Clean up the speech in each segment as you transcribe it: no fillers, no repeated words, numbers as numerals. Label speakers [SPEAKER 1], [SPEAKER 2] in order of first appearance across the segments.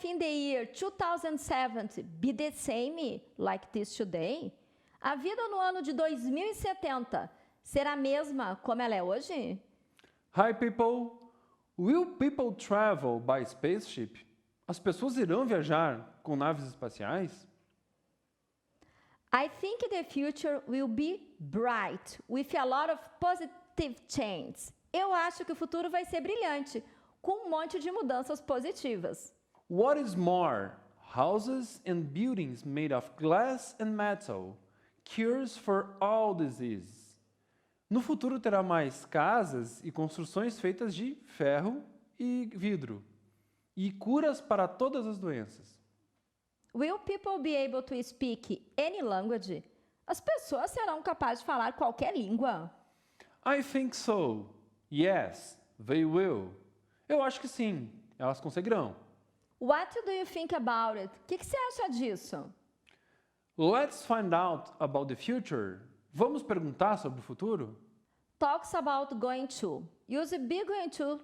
[SPEAKER 1] life in the year 2070 be the same like this today? A vida no ano de 2070 será a mesma como ela é hoje?
[SPEAKER 2] Hi people! Will people travel by spaceship? As pessoas irão viajar com naves espaciais?
[SPEAKER 1] I think the future will be bright with a lot of positive changes. Eu acho que o futuro vai ser brilhante, com um monte de mudanças positivas.
[SPEAKER 2] What is more, houses and buildings made of glass and metal, cures for all diseases. No futuro terá mais casas e construções feitas de ferro e vidro, e curas para todas as doenças.
[SPEAKER 1] Will people be able to speak any language? As pessoas serão capazes de falar qualquer língua?
[SPEAKER 2] I think so. Yes, they will. Eu acho que sim, elas conseguirão.
[SPEAKER 1] What do you think about it? O que você acha disso?
[SPEAKER 2] Let's find out about the future. Vamos perguntar sobre o futuro?
[SPEAKER 1] Talks about going to. Use be going to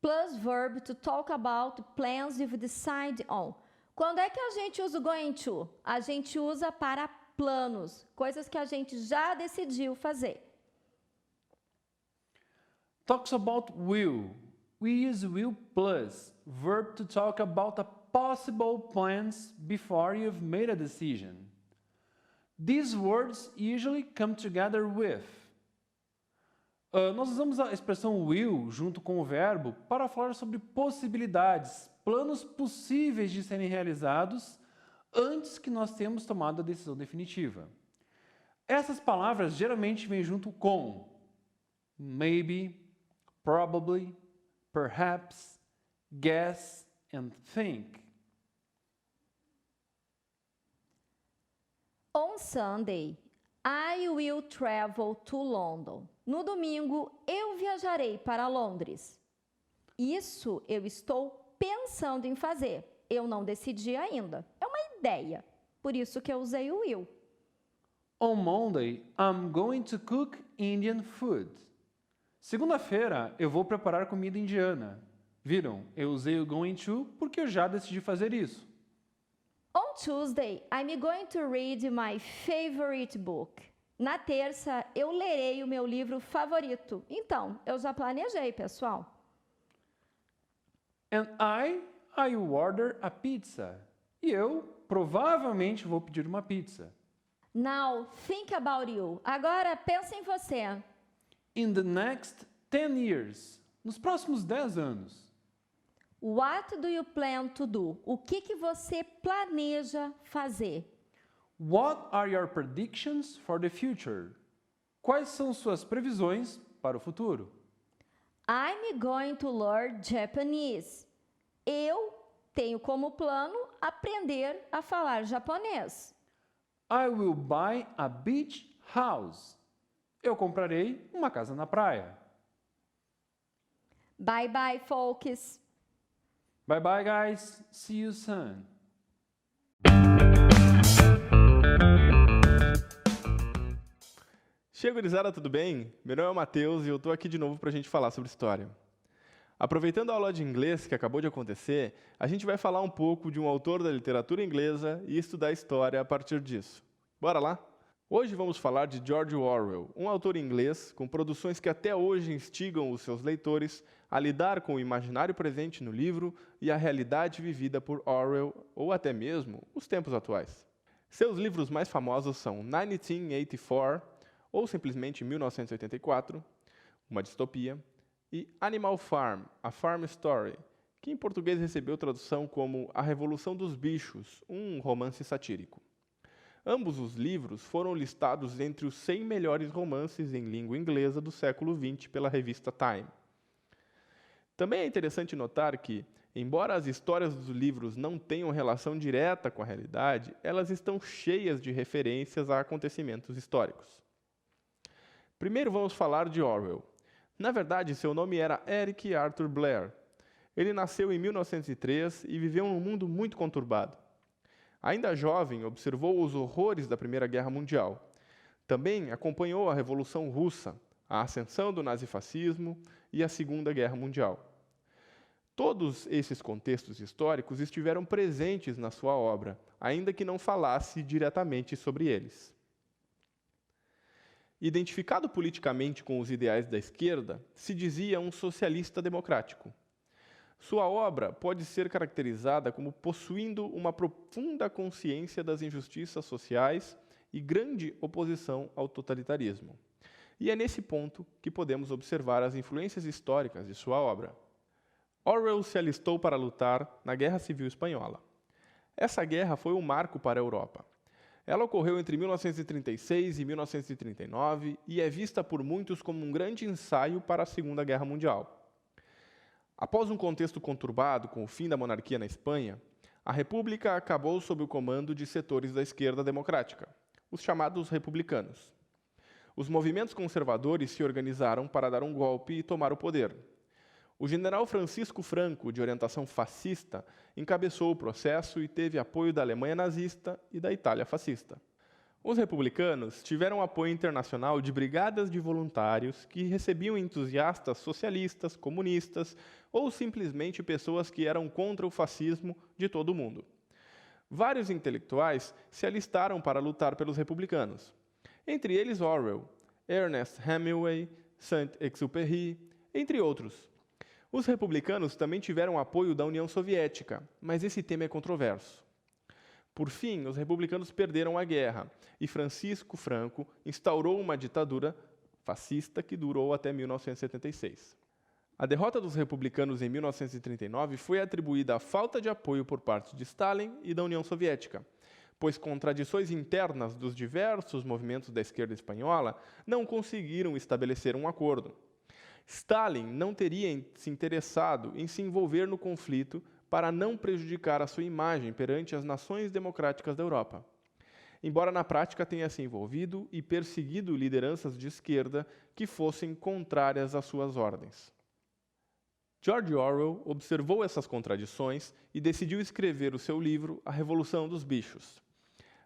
[SPEAKER 1] plus verb to talk about plans you've decided on. Quando é que a gente usa o going to? A gente usa para planos, coisas que a gente já decidiu fazer.
[SPEAKER 2] Talks about will. We use will plus verb to talk about a possible plans before you've made a decision. These words usually come together with. Nós usamos a expressão will junto com o verbo para falar sobre possibilidades, planos possíveis de serem realizados antes que nós tenhamos tomado a decisão definitiva. Essas palavras geralmente vêm junto com maybe, probably, perhaps, guess and think.
[SPEAKER 1] On Sunday, I will travel to London. No domingo, eu viajarei para Londres. Isso eu estou pensando em fazer. Eu não decidi ainda. É uma ideia. Por isso que eu usei o will.
[SPEAKER 2] On Monday, I'm going to cook Indian food. Segunda-feira, eu vou preparar comida indiana. Viram? Eu usei o going to porque eu já decidi fazer isso.
[SPEAKER 1] On Tuesday, I'm going to read my favorite book. Na terça, eu lerei o meu livro favorito. Então, eu já planejei, pessoal.
[SPEAKER 2] And I will order a pizza. E eu provavelmente vou pedir uma pizza.
[SPEAKER 1] Now, think about you. Agora, pensa em você.
[SPEAKER 2] In the next 10 years, nos próximos 10 anos,
[SPEAKER 1] What do you plan to do? O que você planeja fazer?
[SPEAKER 2] what are your predictions for the future? Quais são suas previsões para o futuro?
[SPEAKER 1] I'm going to learn Japanese. Eu tenho como plano aprender a falar japonês.
[SPEAKER 2] I will buy a beach house. Eu comprarei uma casa na praia.
[SPEAKER 1] Bye bye, folks.
[SPEAKER 2] Bye bye, guys. See you soon.
[SPEAKER 3] Chega, gurizada, tudo bem? Meu nome é Matheus e eu estou aqui de novo para a gente falar sobre história. Aproveitando a aula de inglês que acabou de acontecer, a gente vai falar um pouco de um autor da literatura inglesa e estudar história a partir disso. Bora lá? Hoje vamos falar de George Orwell, um autor inglês com produções que até hoje instigam os seus leitores a lidar com o imaginário presente no livro e a realidade vivida por Orwell, ou até mesmo os tempos atuais. Seus livros mais famosos são 1984, ou simplesmente 1984, uma distopia, e Animal Farm, A Farm Story, que em português recebeu tradução como A Revolução dos Bichos, um romance satírico. Ambos os livros foram listados entre os 100 melhores romances em língua inglesa do século XX pela revista Time. Também é interessante notar que, embora as histórias dos livros não tenham relação direta com a realidade, elas estão cheias de referências a acontecimentos históricos. Primeiro vamos falar de Orwell. Na verdade, seu nome era Eric Arthur Blair. Ele nasceu em 1903 e viveu num mundo muito conturbado. Ainda jovem, observou os horrores da Primeira Guerra Mundial. Também acompanhou a Revolução Russa, a ascensão do nazifascismo e a Segunda Guerra Mundial. Todos esses contextos históricos estiveram presentes na sua obra, ainda que não falasse diretamente sobre eles. Identificado politicamente com os ideais da esquerda, se dizia um socialista democrático. Sua obra pode ser caracterizada como possuindo uma profunda consciência das injustiças sociais e grande oposição ao totalitarismo. E é nesse ponto que podemos observar as influências históricas de sua obra. Orwell se alistou para lutar na Guerra Civil Espanhola. Essa guerra foi um marco para a Europa. Ela ocorreu entre 1936 e 1939 e é vista por muitos como um grande ensaio para a Segunda Guerra Mundial. Após um contexto conturbado com o fim da monarquia na Espanha, a República acabou sob o comando de setores da esquerda democrática, os chamados republicanos. Os movimentos conservadores se organizaram para dar um golpe e tomar o poder. O general Francisco Franco, de orientação fascista, encabeçou o processo e teve apoio da Alemanha nazista e da Itália fascista. Os republicanos tiveram apoio internacional de brigadas de voluntários que recebiam entusiastas socialistas, comunistas ou simplesmente pessoas que eram contra o fascismo de todo o mundo. Vários intelectuais se alistaram para lutar pelos republicanos, entre eles Orwell, Ernest Hemingway, Saint-Exupéry, entre outros. Os republicanos também tiveram apoio da União Soviética, mas esse tema é controverso. Por fim, os republicanos perderam a guerra e Francisco Franco instaurou uma ditadura fascista que durou até 1976. A derrota dos republicanos em 1939 foi atribuída à falta de apoio por parte de Stalin e da União Soviética, pois contradições internas dos diversos movimentos da esquerda espanhola não conseguiram estabelecer um acordo. Stalin não teria se interessado em se envolver no conflito para não prejudicar a sua imagem perante as nações democráticas da Europa, embora na prática tenha se envolvido e perseguido lideranças de esquerda que fossem contrárias às suas ordens. George Orwell observou essas contradições e decidiu escrever o seu livro A Revolução dos Bichos.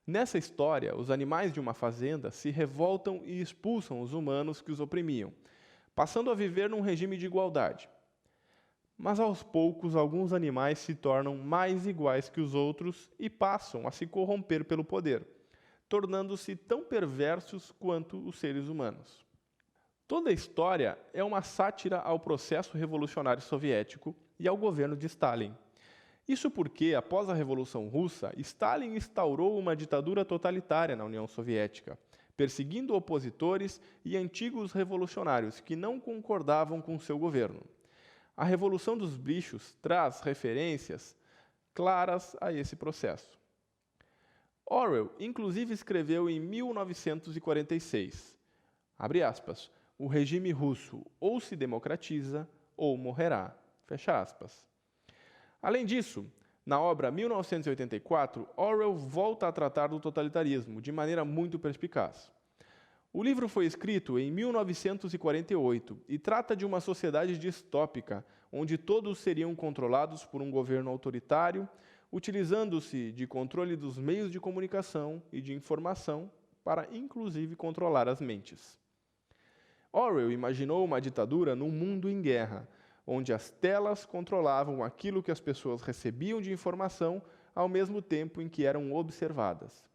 [SPEAKER 3] Nessa história, os animais de uma fazenda se revoltam e expulsam os humanos que os oprimiam, passando a viver num regime de igualdade. Mas aos poucos, alguns animais se tornam mais iguais que os outros e passam a se corromper pelo poder, tornando-se tão perversos quanto os seres humanos. Toda a história é uma sátira ao processo revolucionário soviético e ao governo de Stalin. Isso porque, após a Revolução Russa, Stalin instaurou uma ditadura totalitária na União Soviética, perseguindo opositores e antigos revolucionários que não concordavam com seu governo. A Revolução dos Bichos traz referências claras a esse processo. Orwell, inclusive, escreveu em 1946, abre aspas, o regime russo ou se democratiza ou morrerá, fecha aspas. Além disso, na obra 1984, Orwell volta a tratar do totalitarismo de maneira muito perspicaz. O livro foi escrito em 1948 e trata de uma sociedade distópica, onde todos seriam controlados por um governo autoritário, utilizando-se de controle dos meios de comunicação e de informação para, inclusive, controlar as mentes. Orwell imaginou uma ditadura num mundo em guerra, onde as telas controlavam aquilo que as pessoas recebiam de informação ao mesmo tempo em que eram observadas.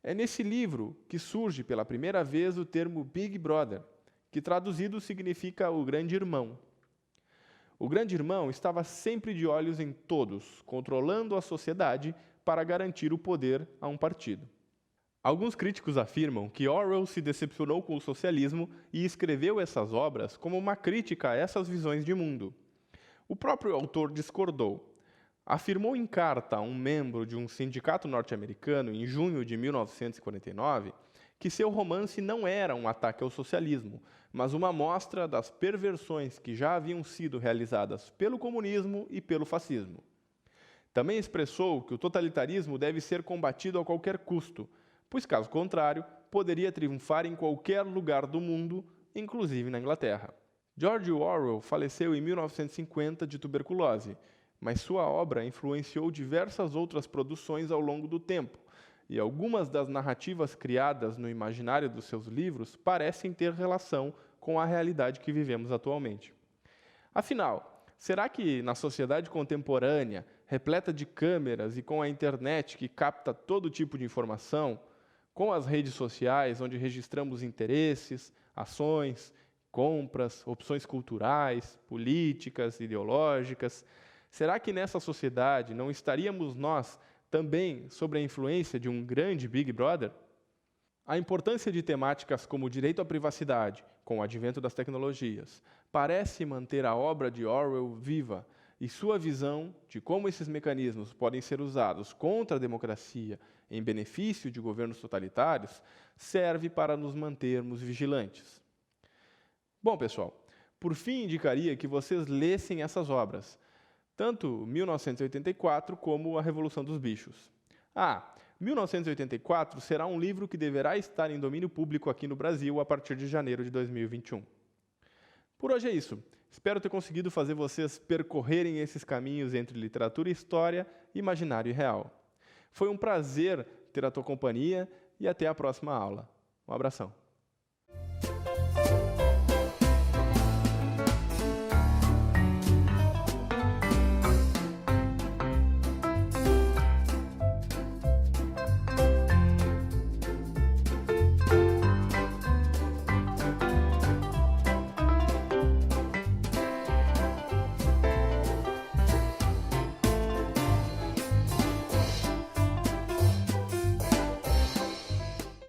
[SPEAKER 3] É nesse livro que surge pela primeira vez o termo Big Brother, que traduzido significa o grande irmão. O grande irmão estava sempre de olhos em todos, controlando a sociedade para garantir o poder a um partido. Alguns críticos afirmam que Orwell se decepcionou com o socialismo e escreveu essas obras como uma crítica a essas visões de mundo. O próprio autor discordou. Afirmou em carta a um membro de um sindicato norte-americano em junho de 1949 que seu romance não era um ataque ao socialismo, mas uma amostra das perversões que já haviam sido realizadas pelo comunismo e pelo fascismo. Também expressou que o totalitarismo deve ser combatido a qualquer custo, pois, caso contrário, poderia triunfar em qualquer lugar do mundo, inclusive na Inglaterra. George Orwell faleceu em 1950 de tuberculose, mas sua obra influenciou diversas outras produções ao longo do tempo, e algumas das narrativas criadas no imaginário dos seus livros parecem ter relação com a realidade que vivemos atualmente. Afinal, será que na sociedade contemporânea, repleta de câmeras e com a internet que capta todo tipo de informação, com as redes sociais onde registramos interesses, ações, compras, opções culturais, políticas, ideológicas, será que nessa sociedade não estaríamos nós também sob a influência de um grande Big Brother? A importância de temáticas como o direito à privacidade, com o advento das tecnologias, parece manter a obra de Orwell viva, e sua visão de como esses mecanismos podem ser usados contra a democracia em benefício de governos totalitários serve para nos mantermos vigilantes. Bom, pessoal, por fim indicaria que vocês lessem essas obras, tanto 1984 como A Revolução dos Bichos. 1984 será um livro que deverá estar em domínio público aqui no Brasil a partir de janeiro de 2021. Por hoje é isso. Espero ter conseguido fazer vocês percorrerem esses caminhos entre literatura e história, imaginário e real. Foi um prazer ter a tua companhia e até a próxima aula. Um abração.